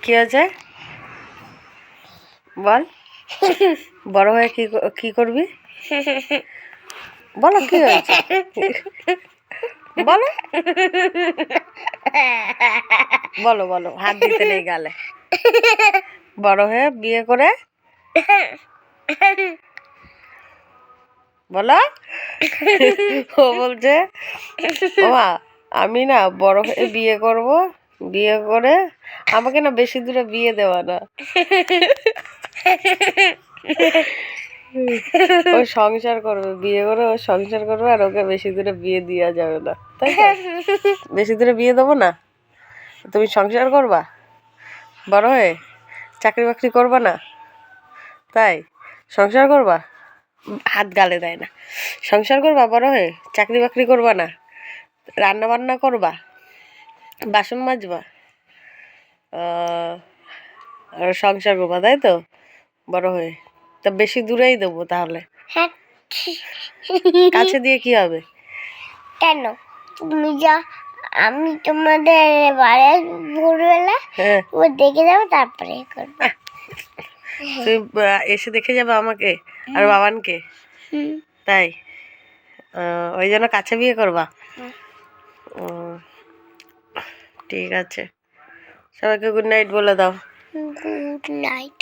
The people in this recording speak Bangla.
কি হয়েছে বল, বড় হয়ে কি করবি বলো, কি হয়েছে বলো বলো বলো, হাত দিতে নেই গালে। বড় হয়ে বিয়ে করে বলো। ও বলছে ওমা আমি না বড় হয়ে বিয়ে করব, বিয়ে করে আমাকে না বেশি দূরে বিয়ে দেওয়া না, ও সংসার করবে, বিয়ে করে ও সংসার করবে, আর ওকে বেশি দূরে বিয়ে দেওয়া যাবে না, তাই তো? বেশি দূরে বিয়ে দেবো না, তুমি সংসার করবা বড় হয়ে, চাকরি বাকরি করবা না, তাই সংসার করবা, হাত গালে দেয় না, সংসার করবা বড় হয়ে, চাকরি বাকরি করবা না, রান্না বান্না করবা, বাসন মাজবা, আর সংসার করবা, তাই তো বড় হয়ে? তা বেশি দূরেই দেবো তাহলে, কাছে দিয়ে কি হবে? কেন তুমি যা, আমি তোমাদের বাড়ি ভোরবেলা ও দেখে যাবো, তারপরে করবো। তুই এসে দেখে যাবে আমাকে আর বাবানকে, তাই ওই জন্য কাছে বিয়ে করবা? ঠিক আছে, সবাইকে গুড নাইট বলে দাও। Good night.